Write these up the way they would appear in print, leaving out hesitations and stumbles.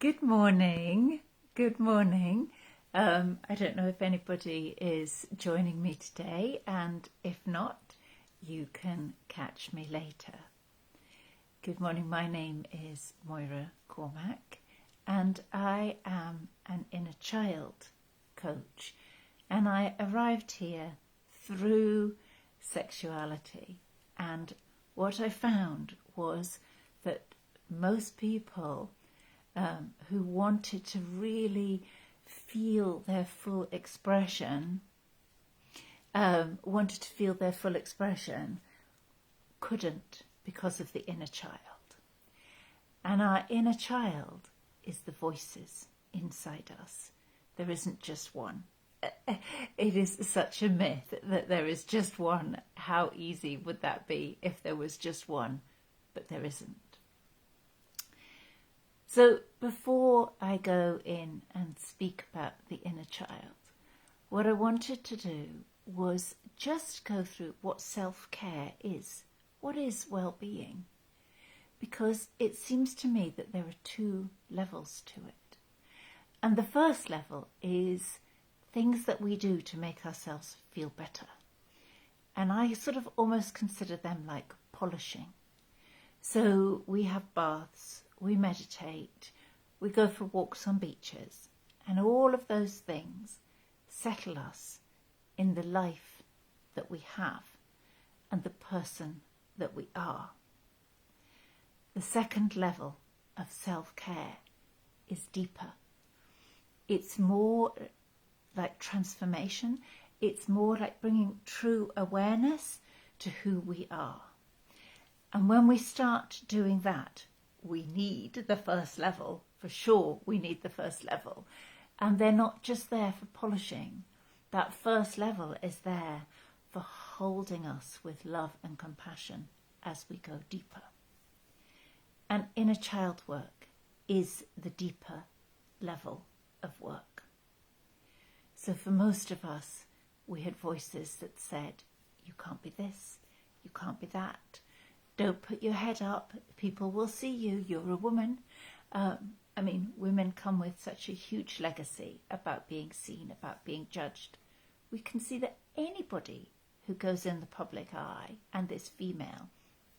Good morning. Good morning. I don't know if anybody is joining me today, and if not, you can catch me later. Good morning. My name is Moira Cormack, and I am an inner child coach, and I arrived here through sexuality. And what I found was that most people who wanted to really feel their full expression, couldn't because of the inner child. And our inner child is the voices inside us. There isn't just one. It is such a myth that there is just one. How easy would that be if there was just one? But there isn't. So before I go in and speak about the inner child, what I wanted to do was just go through what self-care is. What is well-being? Because it seems to me that there are two levels to it. And the first level is things that we do to make ourselves feel better. And I sort of almost consider them like polishing. So we have baths, we meditate, we go for walks on beaches, and all of those things settle us in the life that we have and the person that we are. The second level of self-care is deeper. It's more like transformation. It's more like bringing true awareness to who we are. And when we start doing that, we need the first level. For sure, we need the first level. And they're not just there for polishing. That first level is there for holding us with love and compassion as we go deeper. And inner child work is the deeper level of work. So for most of us, we had voices that said, you can't be this, you can't be that. Don't put your head up, people will see you, you're a woman. Women come with such a huge legacy about being seen, about being judged. We can see that anybody who goes in the public eye, and this female,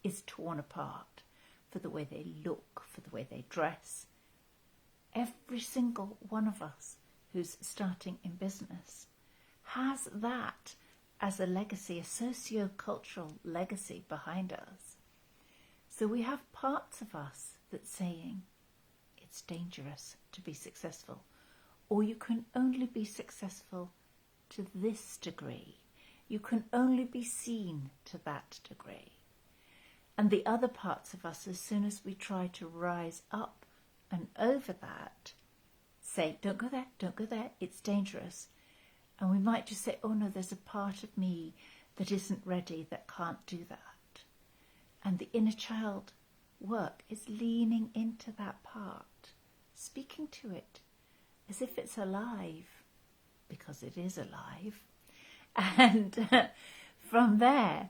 is torn apart for the way they look, for the way they dress. Every single one of us who's starting in business has that as a legacy, a socio-cultural legacy behind us. So we have parts of us that's saying it's dangerous to be successful, or you can only be successful to this degree. You can only be seen to that degree. And the other parts of us, as soon as we try to rise up and over that, say, don't go there, it's dangerous. And we might just say, oh no, there's a part of me that isn't ready, that can't do that. And the inner child work is leaning into that part, speaking to it as if it's alive, because it is alive. And from there,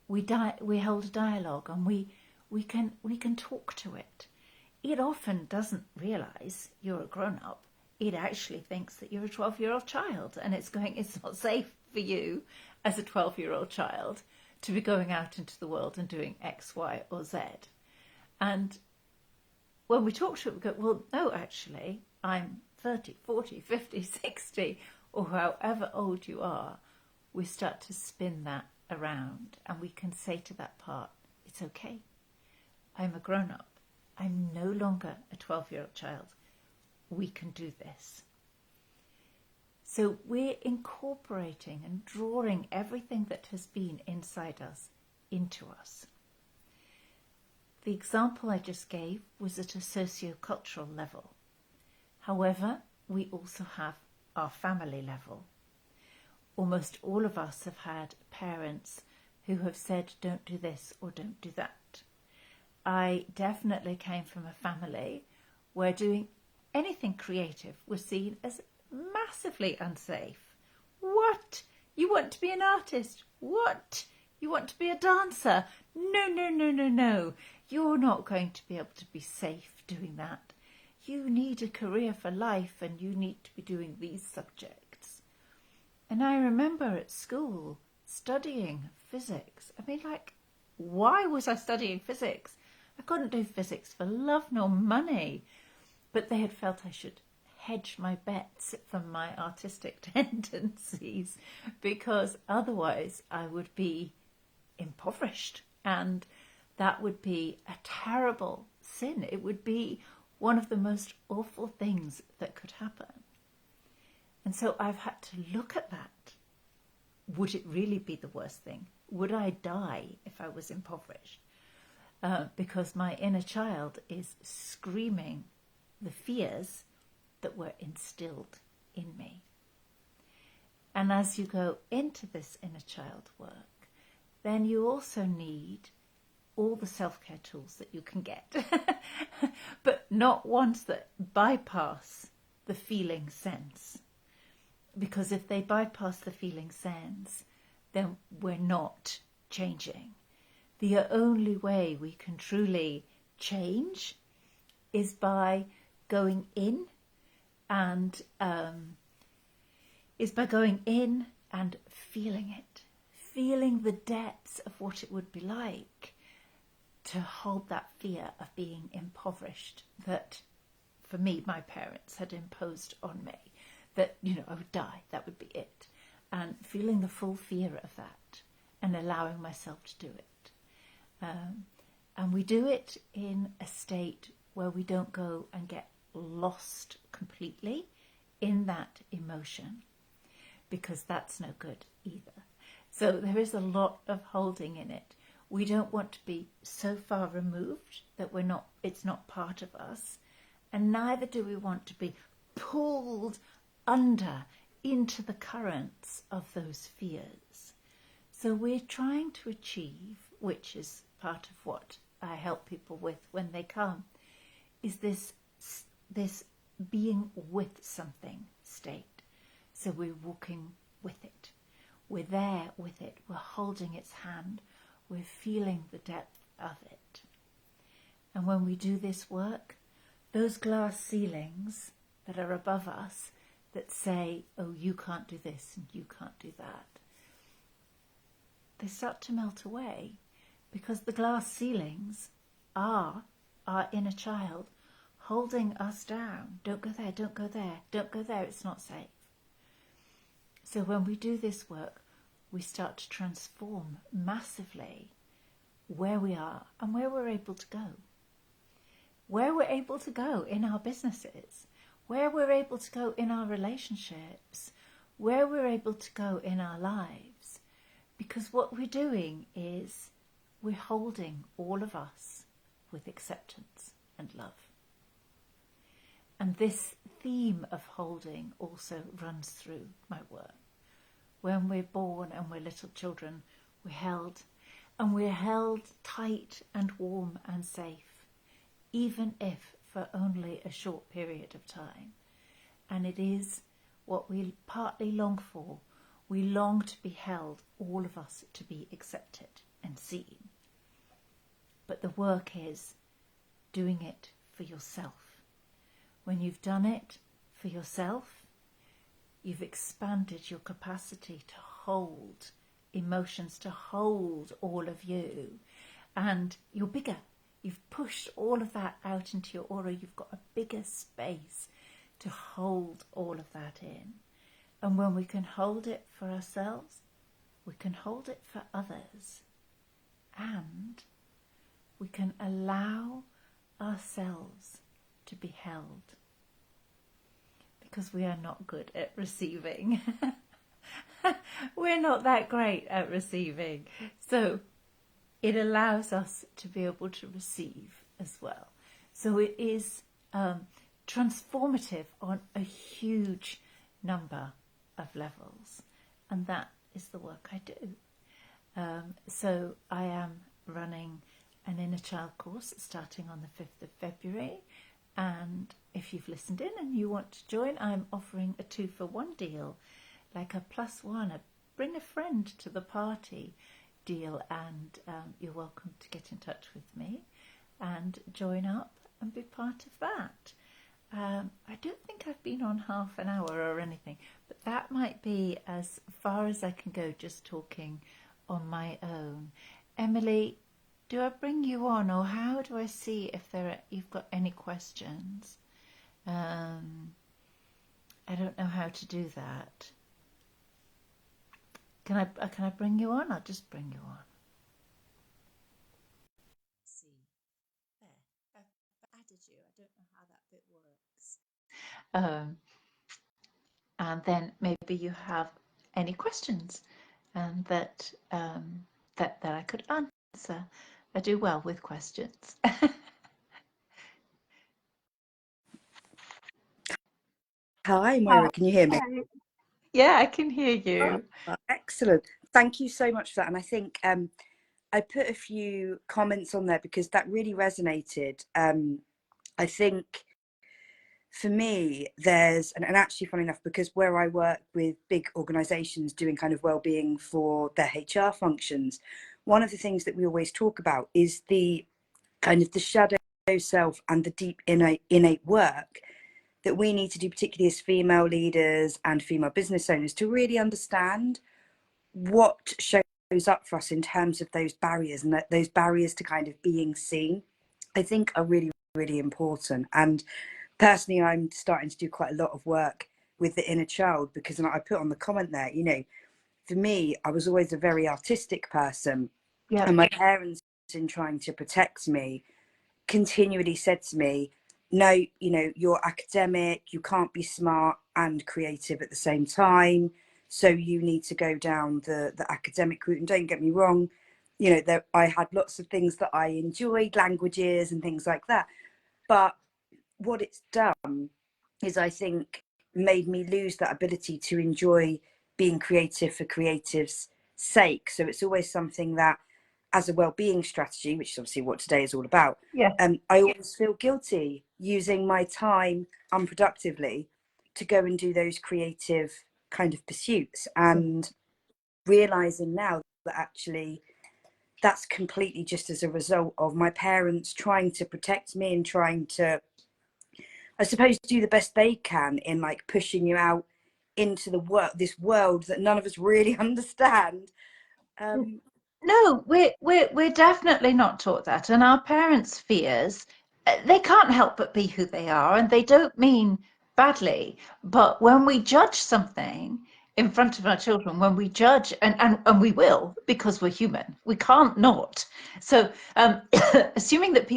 we hold a dialogue, and we can talk to it. It often doesn't realise you're a grown-up. It actually thinks that you're a 12-year-old child, and it's not safe for you as a 12-year-old child to be going out into the world and doing X, Y, or Z. And when we talk to it, we go, well, no, actually, I'm 30, 40, 50, 60, or however old you are. We start to spin that around, and we can say to that part, it's okay. I'm a grown-up. I'm no longer a 12-year-old child. We can do this. So we're incorporating and drawing everything that has been inside us into us. The example I just gave was at a socio-cultural level. However, we also have our family level. Almost all of us have had parents who have said, don't do this or don't do that. I definitely came from a family where doing anything creative was seen as massively unsafe. What? You want to be an artist? What? You want to be a dancer? No, no, no, no, no. You're not going to be able to be safe doing that. You need a career for life and you need to be doing these subjects. And I remember at school studying physics. I mean, like, why was I studying physics? I couldn't do physics for love nor money. But they had felt I should hedge my bets from my artistic tendencies, because otherwise I would be impoverished, and that would be a terrible sin. It would be one of the most awful things that could happen. And so I've had to look at that. Would it really be the worst thing? Would I die if I was impoverished? Because my inner child is screaming the fears that were instilled in me. And as you go into this inner child work, then you also need all the self-care tools that you can get, but not ones that bypass the feeling sense. Because if they bypass the feeling sense, then we're not changing. The only way we can truly change is by going in and feeling it, feeling the depths of what it would be like to hold that fear of being impoverished that, for me, my parents had imposed on me, that, you know, I would die, that would be it. And feeling the full fear of that and allowing myself to do it. And we do it in a state where we don't go and get lost completely in that emotion, because that's no good either. So there is a lot of holding in it. We don't want to be so far removed that it's not part of us, and neither do we want to be pulled under into the currents of those fears. So we're trying to achieve, which is part of what I help people with when they come, is this being with something state. So we're walking with it. We're there with it. We're holding its hand. We're feeling the depth of it. And when we do this work, those glass ceilings that are above us that say, oh, you can't do this and you can't do that, they start to melt away, because the glass ceilings are our inner child holding us down. Don't go there, don't go there, don't go there, it's not safe. So when we do this work, we start to transform massively where we are and where we're able to go. Where we're able to go in our businesses, where we're able to go in our relationships, where we're able to go in our lives. Because what we're doing is we're holding all of us with acceptance and love. And this theme of holding also runs through my work. When we're born and we're little children, we're held, and we're held tight and warm and safe, even if for only a short period of time. And it is what we partly long for. We long to be held, all of us, to be accepted and seen. But the work is doing it for yourself. When you've done it for yourself, you've expanded your capacity to hold emotions, to hold all of you, and you're bigger. You've pushed all of that out into your aura. You've got a bigger space to hold all of that in. And when we can hold it for ourselves, we can hold it for others, and we can allow ourselves to be held, because we are not good at receiving. We're not that great at receiving. So it allows us to be able to receive as well. So it is transformative on a huge number of levels. And that is the work I do. So I am running an Inner Child course starting on the 5th of February. And if you've listened in and you want to join, I'm offering a 2-for-1 deal, like a +1, a bring a friend to the party deal, and you're welcome to get in touch with me. and join up and be part of that. I don't think I've been on half an hour or anything, but that might be as far as I can go just talking on my own. Emily, do I bring you on, or how do I see if you've got any questions? I don't know how to do that. Can I bring you on? I'll just bring you on. See, there, I've added you. I don't know how that bit works. And then maybe you have any questions that I could answer. I do well with questions. Hi, Moira. Can you hear me? Yeah, I can hear you. Oh, excellent. Thank you so much for that. And I think I put a few comments on there because that really resonated. I think for me, and actually, funny enough, because where I work with big organizations doing kind of well-being for their HR functions, one of the things that we always talk about is the kind of the shadow self and the deep innate work that we need to do, particularly as female leaders and female business owners, to really understand what shows up for us in terms of those barriers, and that those barriers to kind of being seen, I think, are really, really important. And personally, I'm starting to do quite a lot of work with the inner child, because, and I put on the comment there, you know, for me, I was always a very artistic person. Yeah. And my parents, in trying to protect me, continually said to me, no, you know, you're academic, you can't be smart and creative at the same time, so you need to go down the academic route. And don't get me wrong, you know, I had lots of things that I enjoyed, languages and things like that, but what it's done is, I think, made me lose that ability to enjoy being creative for creative's sake. So it's always something that, as a well-being strategy, which is obviously what today is all about, Yeah. I always feel guilty using my time unproductively to go and do those creative kind of pursuits, and realizing now that actually that's completely just as a result of my parents trying to protect me and trying to, I suppose, do the best they can in like pushing you out into the world, this world that none of us really understand. No, we're definitely not taught that, and our parents' fears, they can't help but be who they are, and they don't mean badly. But when we judge something in front of our children, when we judge, and we will, because we're human, we can't not. So, assuming that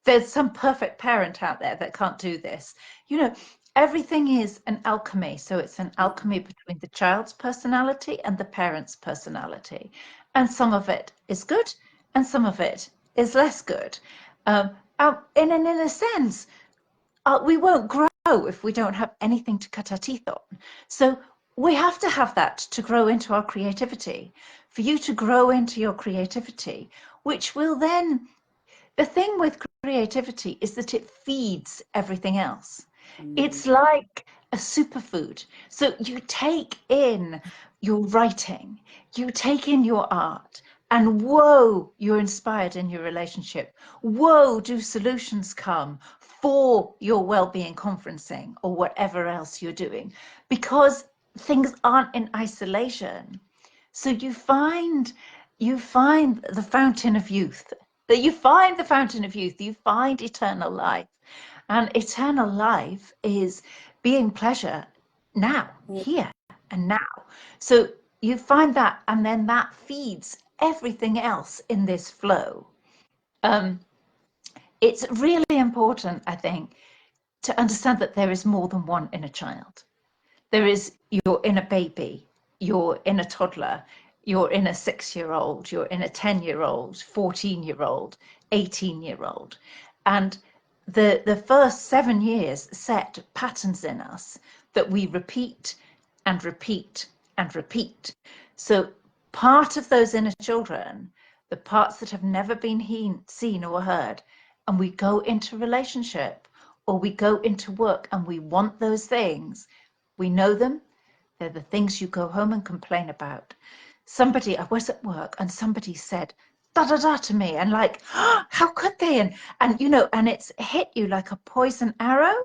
there's some perfect parent out there that can't do this, you know, everything is an alchemy. So it's an alchemy between the child's personality and the parent's personality. And some of it is good and some of it is less good. In a sense, we won't grow if we don't have anything to cut our teeth on. So we have to have that to grow into our creativity, for you to grow into your creativity, which will then, the thing with creativity is that it feeds everything else. It's like a superfood. So you take in your writing, you take in your art, and whoa, you're inspired in your relationship. Whoa, do solutions come for your well-being conferencing or whatever else you're doing, because things aren't in isolation. So you find the fountain of youth, you find eternal life. And eternal life is being pleasure now, here and now. So you find that, and then that feeds everything else in this flow. It's really important, I think, to understand that there is more than one inner child. There is your inner baby, your inner toddler, your inner 6-year-old, your inner 10-year-old, 14-year-old, 18-year-old. And the first 7 years set patterns in us that we repeat and repeat and repeat. So part of those inner children, the parts that have never been seen or heard, and we go into relationship or we go into work and we want those things, we know them. They're the things you go home and complain about. I was at work and somebody said, da da da to me, and like, oh, how could they? And you know, and it's hit you like a poison arrow.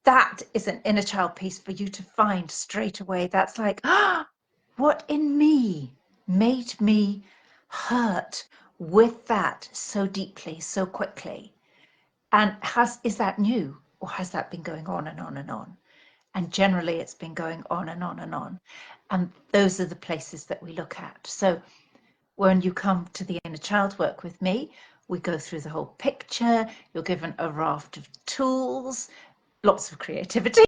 That is an inner child piece for you to find straight away. That's like, ah, what in me made me hurt with that so deeply, so quickly? And is that new, or has that been going on and on and on? And generally it's been going on and on and on. And those are the places that we look at. So when you come to the inner child work with me, we go through the whole picture. You're given a raft of tools, lots of creativity,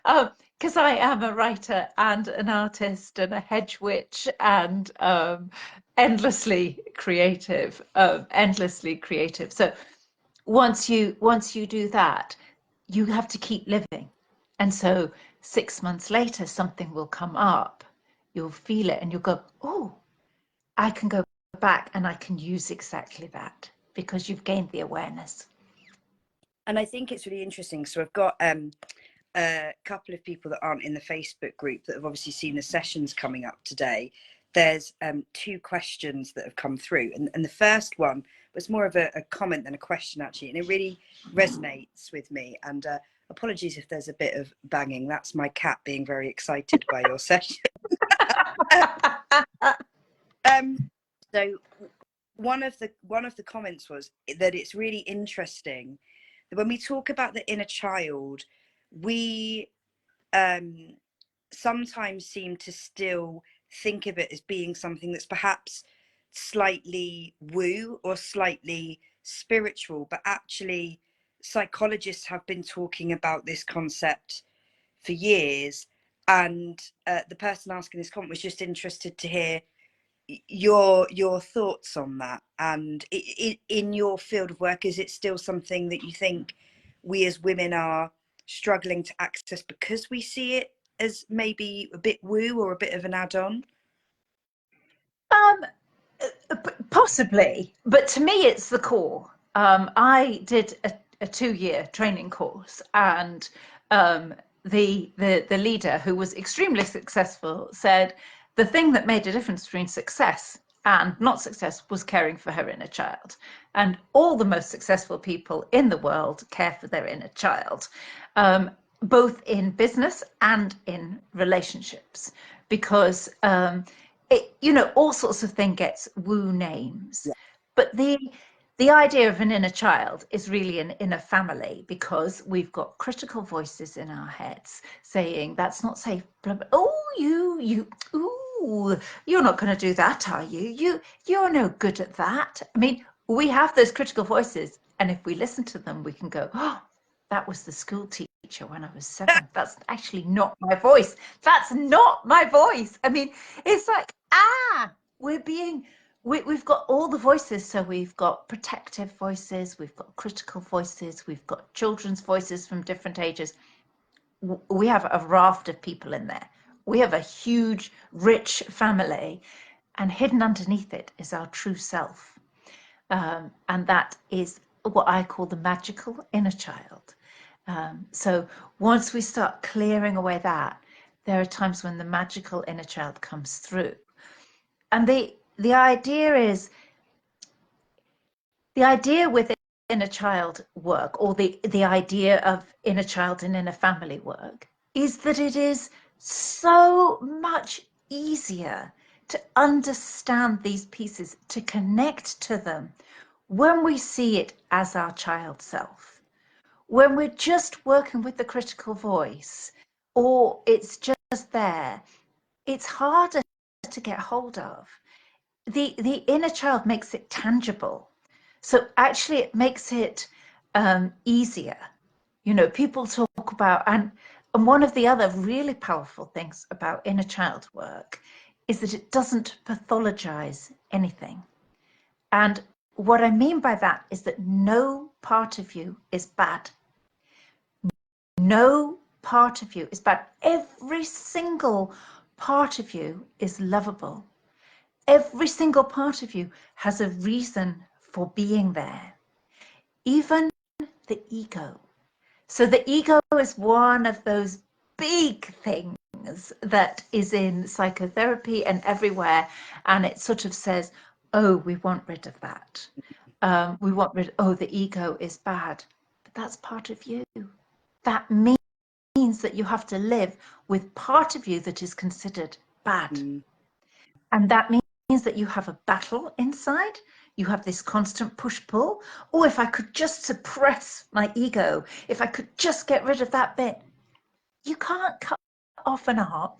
because I am a writer and an artist and a hedge witch and endlessly creative, endlessly creative. So once you do that, you have to keep living. And so 6 months later, something will come up. You'll feel it and you'll go, oh, I can go back and I can use exactly that, because you've gained the awareness. And I think it's really interesting. So I've got a couple of people that aren't in the Facebook group that have obviously seen the sessions coming up today. There's 2 questions that have come through. And the first one was more of a comment than a question, actually. And it really resonates with me. And apologies if there's a bit of banging. That's my cat being very excited by your session. So one of the comments was that it's really interesting that when we talk about the inner child, we sometimes seem to still think of it as being something that's perhaps slightly woo or slightly spiritual, but actually psychologists have been talking about this concept for years. And the person asking this comment was just interested to hear your thoughts on that. And in your field of work, is it still something that you think we as women are struggling to access because we see it as maybe a bit woo or a bit of an add-on? Possibly, but to me it's the core. I did a 2-year training course, and the leader, who was extremely successful, said the thing that made a difference between success and not success was caring for her inner child. And all the most successful people in the world care for their inner child, both in business and in relationships, because all sorts of thing gets woo names. Yeah. But the idea of an inner child is really an inner family, because we've got critical voices in our heads saying that's not safe. Blah, blah. Oh, ooh, you're not going to do that, are you? You're no good at that. I mean, we have those critical voices, and if we listen to them, we can go, oh, that was the school teacher when I was 7. That's actually not my voice. That's not my voice. I mean, it's like, we've got all the voices. So we've got protective voices, we've got critical voices, we've got children's voices from different ages. We have a raft of people in there. We have a huge, rich family, and hidden underneath it is our true self. And that is what I call the magical inner child. So once we start clearing away that, there are times when the magical inner child comes through. And the idea with inner child work, or the idea of inner child and inner family work, is that it is so much easier to understand these pieces, to connect to them, when we see it as our child self. When we're just working with the critical voice, or it's just there, it's harder to get hold of. The inner child makes it tangible. So actually it makes it easier. People talk about, and one of the other really powerful things about inner child work is that it doesn't pathologize anything. And what I mean by that is that no part of you is bad. No part of you is bad. Every single part of you is lovable. Every single part of you has a reason for being there. Even the ego. So the ego is one of those big things that is in psychotherapy and everywhere, and it sort of says, oh, we want rid of that. We want rid, oh, the ego is bad. But that's part of you. That means that you have to live with part of you that is considered bad. And that means that you have a battle inside. You have this constant push-pull. Oh, if I could just suppress my ego, if I could just get rid of that bit. You can't cut off an arm.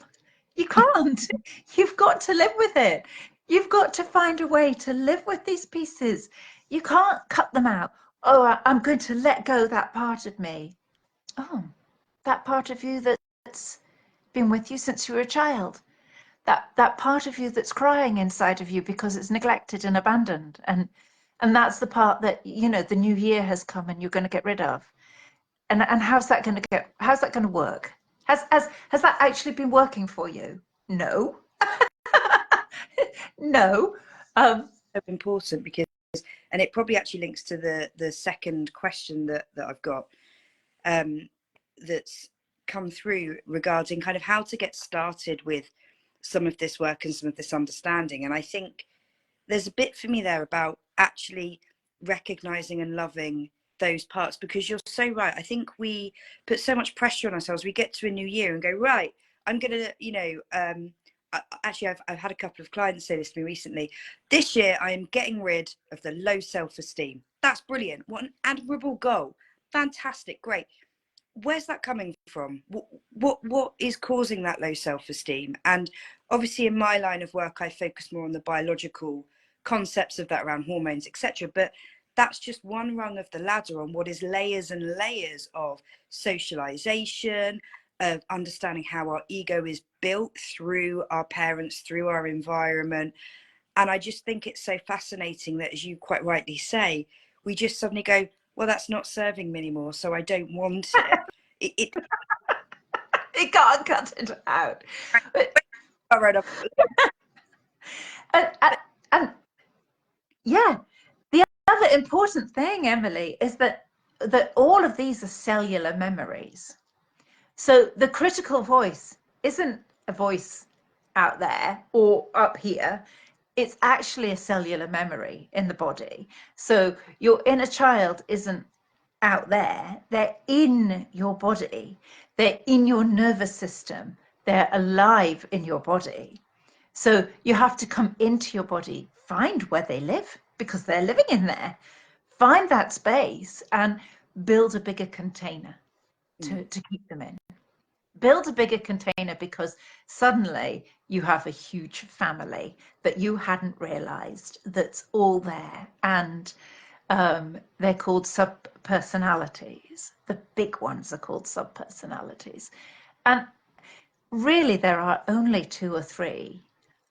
You can't. You've got to live with it. You've got to find a way to live with these pieces. You can't cut them out. Oh, I'm going to let go that part of me. Oh, that part of you that's been with you since you were a child. That part of you that's crying inside of you because it's neglected and abandoned. And that's the part that, you know, the new year has come and you're going to get rid of. And how's that going to work? Has that actually been working for you? No. No. So important, because, and it probably actually links to the second question that I've got, that's come through regarding kind of how to get started with some of this work and some of this understanding. And I think there's a bit for me there about actually recognizing and loving those parts, because you're so right. I think we put so much pressure on ourselves. We get to a new year and go, right, I'm gonna, you know, actually I've had a couple of clients say this to me recently. This year I am getting rid of the low self-esteem. That's brilliant. What an admirable goal. Fantastic, great. Where's that coming from? What is causing that low self-esteem? And obviously in my line of work I focus more on the biological concepts of that around hormones, etc. But that's just one rung of the ladder on what is layers and layers of socialization, of understanding how our ego is built through our parents, through our environment. And I just think it's so fascinating that, as you quite rightly say, we just suddenly go, well, that's not serving me anymore, so I don't want it. It You can't cut it out. right up. And, and yeah, the other important thing, Emily, is that all of these are cellular memories. So the critical voice isn't a voice out there or up here. It's actually a cellular memory in the body. So your inner child isn't out there. They're in your body. They're in your nervous system. They're alive in your body. So you have to come into your body, find where they live, because they're living in there. Find that space and build a bigger container to keep them in. Build a bigger container, because suddenly you have a huge family that you hadn't realized that's all there. And they're called subpersonalities. The big ones are called subpersonalities. And really, there are only 2 or 3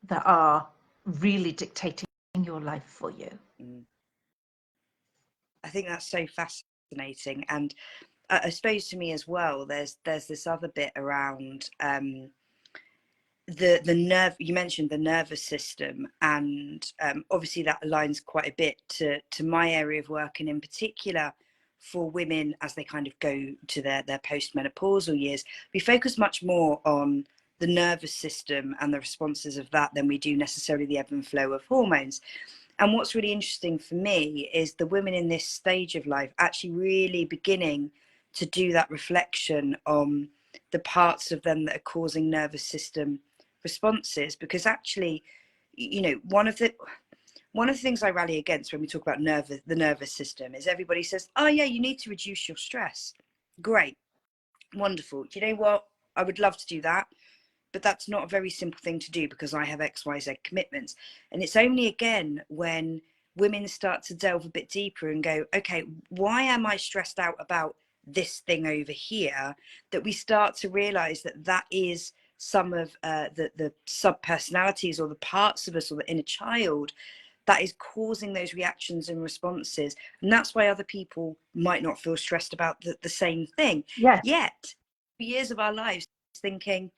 that are really dictating your life for you. I think that's so fascinating. And I suppose to me as well, there's this other bit around the nerve. You mentioned the nervous system, and obviously that aligns quite a bit to my area of work, and in particular for women as they kind of go to their postmenopausal years. We focus much more on the nervous system and the responses of that than we do necessarily the ebb and flow of hormones. And what's really interesting for me is the women in this stage of life actually really beginning to do that reflection on the parts of them that are causing nervous system responses. Because actually, you know, one of the things I rally against when we talk about the nervous system is everybody says, oh yeah, you need to reduce your stress. Great, wonderful. Do you know what? I would love to do that, but that's not a very simple thing to do because I have XYZ commitments. And it's only again when women start to delve a bit deeper and go, okay, why am I stressed out about this thing over here, that we start to realize that that is some of the sub personalities or the parts of us or the inner child that is causing those reactions and responses. And that's why other people might not feel stressed about the same thing. Yes. Yet years of our lives thinking,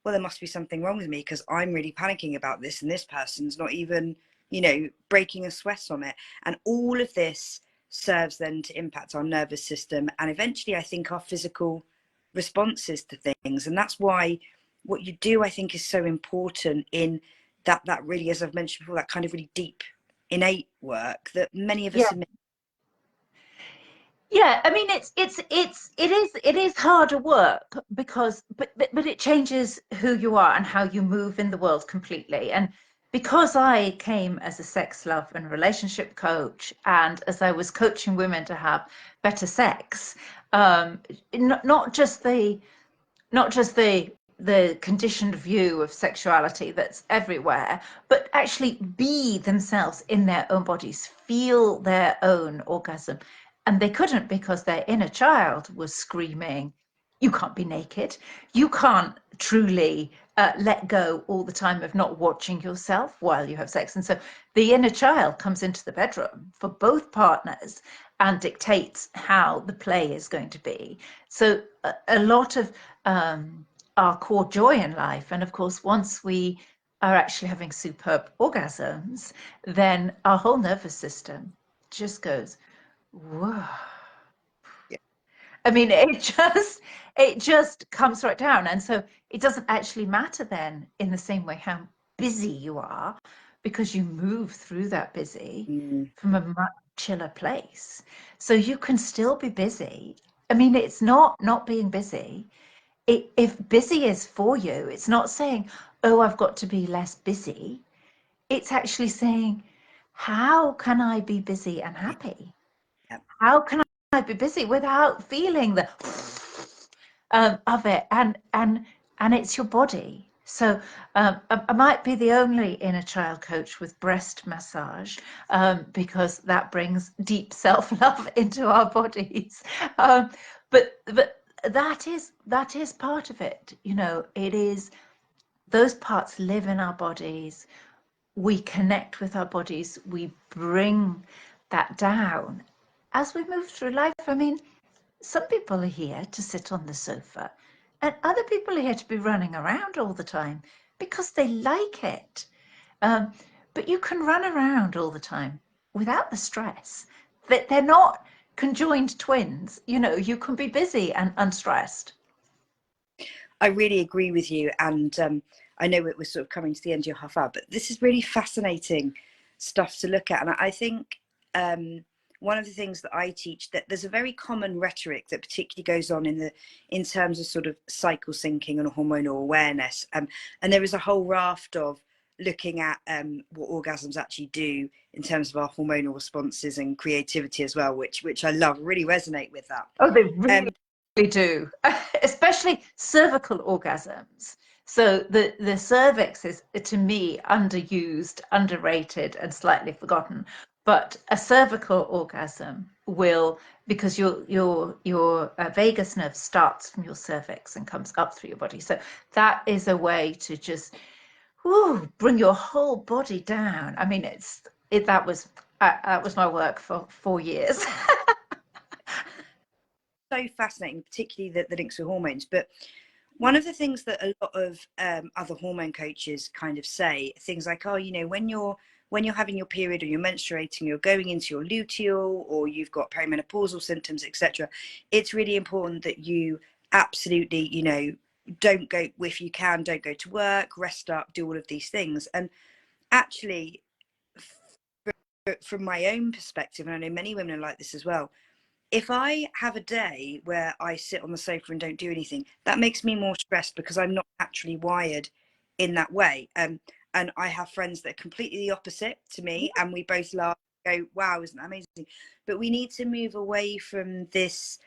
well, there must be something wrong with me because I'm really panicking about this and this person's not even, you know, breaking a sweat on it. And all of this serves then to impact our nervous system and eventually I think our physical responses to things. And that's why what you do, I think, is so important in that really, as I've mentioned before, that kind of really deep innate work that many of us are. Yeah, I mean it is harder work because but it changes who you are and how you move in the world completely. And because I came as a sex, love, and relationship coach, and as I was coaching women to have better sex, um, not just the conditioned view of sexuality that's everywhere, but actually be themselves in their own bodies, feel their own orgasm. And they couldn't because their inner child was screaming, you can't be naked. You can't truly let go all the time of not watching yourself while you have sex. And so the inner child comes into the bedroom for both partners and dictates how the play is going to be. So a lot of our core joy in life, and of course, once we are actually having superb orgasms, then our whole nervous system just goes, whoa. I mean, it just comes right down. And so it doesn't actually matter then in the same way how busy you are, because you move through that busy Mm, from a much chiller place. So you can still be busy. I mean, it's not being busy. If busy is for you, it's not saying, oh, I've got to be less busy. It's actually saying, how can I be busy and yeah, happy? yeah. How can I be busy without feeling the of it? And it's your body. So I might be the only inner child coach with breast massage, because that brings deep self-love into our bodies. But that is part of it. It is, those parts live in our bodies. We connect with our bodies. We bring that down as we move through life. I mean, some people are here to sit on the sofa, and other people are here to be running around all the time because they like it. Um, but you can run around all the time without the stress. That they're not conjoined twins. You can be busy and unstressed. I really agree with you, and I know it was sort of coming to the end of your half hour, but this is really fascinating stuff to look at. And I think one of the things that I teach, that there's a very common rhetoric that particularly goes on in terms of sort of cycle syncing and hormonal awareness, and there is a whole raft of looking at what orgasms actually do in terms of our hormonal responses and creativity as well, which I love, really resonate with that. Oh, they really do, especially cervical orgasms. So the cervix is, to me, underused, underrated, and slightly forgotten. But a cervical orgasm will, because your vagus nerve starts from your cervix and comes up through your body. So that is a way to just bring your whole body down. I mean, that was my work for 4 years. So fascinating, particularly the links with hormones. But one of the things that a lot of other hormone coaches kind of say, things like, oh, when you're having your period or you're menstruating, you're going into your luteal, or you've got perimenopausal symptoms, etc. It's really important that you absolutely, don't go, if you can, don't go to work, rest up, do all of these things. And actually, from my own perspective, and I know many women are like this as well, if I have a day where I sit on the sofa and don't do anything, that makes me more stressed because I'm not naturally wired in that way. And I have friends that are completely the opposite to me, and we both laugh, go, "Wow, isn't that amazing?" But we need to move away from this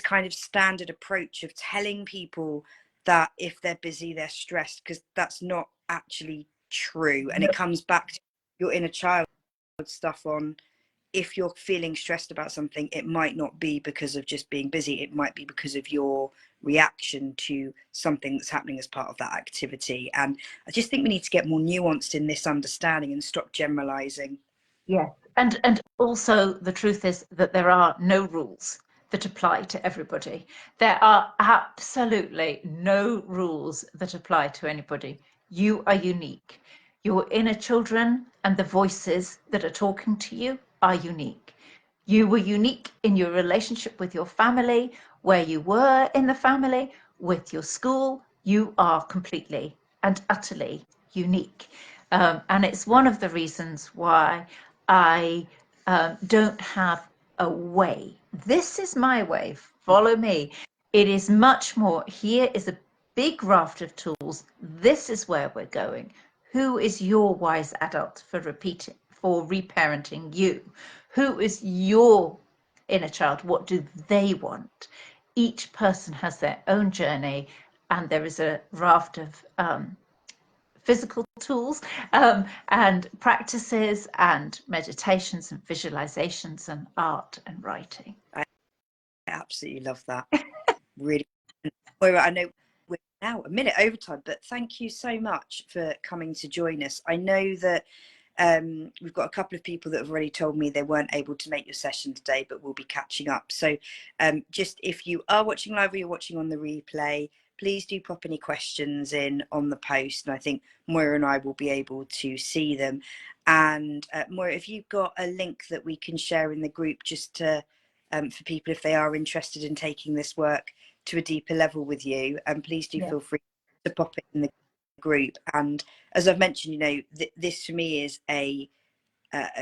kind of standard approach of telling people that if they're busy, they're stressed, because that's not actually true. And it comes back to your inner child stuff on, if you're feeling stressed about something, it might not be because of just being busy. It might be because of your reaction to something that's happening as part of that activity. And I just think we need to get more nuanced in this understanding and stop generalizing. Yes, and also the truth is that there are no rules that apply to everybody. There are absolutely no rules that apply to anybody. You are unique. Your inner children and the voices that are talking to you are unique. You were unique in your relationship with your family, where you were in the family, with your school, You are completely and utterly unique. And it's one of the reasons why I don't have a way. This is my way, follow me. It is much more, here is a big raft of tools. This is where we're going. Who is your wise adult for reparenting you? Who is your inner child? What do they want? Each person has their own journey, and there is a raft of physical tools and practices and meditations and visualizations and art and writing. I absolutely love that. Really. Moira, I know we're now a minute over time, but thank you so much for coming to join us. I know that we've got a couple of people that have already told me they weren't able to make your session today, but we'll be catching up. So just if you are watching live or you're watching on the replay, please do pop any questions in on the post, and I think Moira and I will be able to see them. And Moira, if you've got a link that we can share in the group, just to for people if they are interested in taking this work to a deeper level with you, and please do feel free to pop it in the group. And as I've mentioned, you know, this for me is a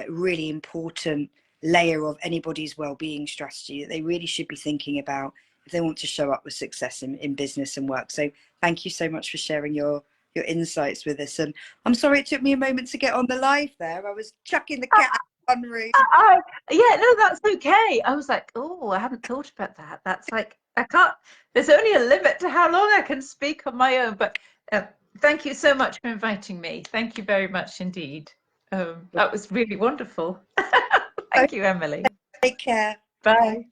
really important layer of anybody's well-being strategy that they really should be thinking about if they want to show up with success in business and work. So thank you so much for sharing your insights with us. And I'm sorry it took me a moment to get on the live there. I was chucking the cat out of the room. Yeah, no, that's okay. I was like, oh, I hadn't thought about that. That's like, I can't, there's only a limit to how long I can speak on my own. But thank you so much for inviting me. Thank you very much indeed. That was really wonderful. Thank you, Emily. Take care. Bye.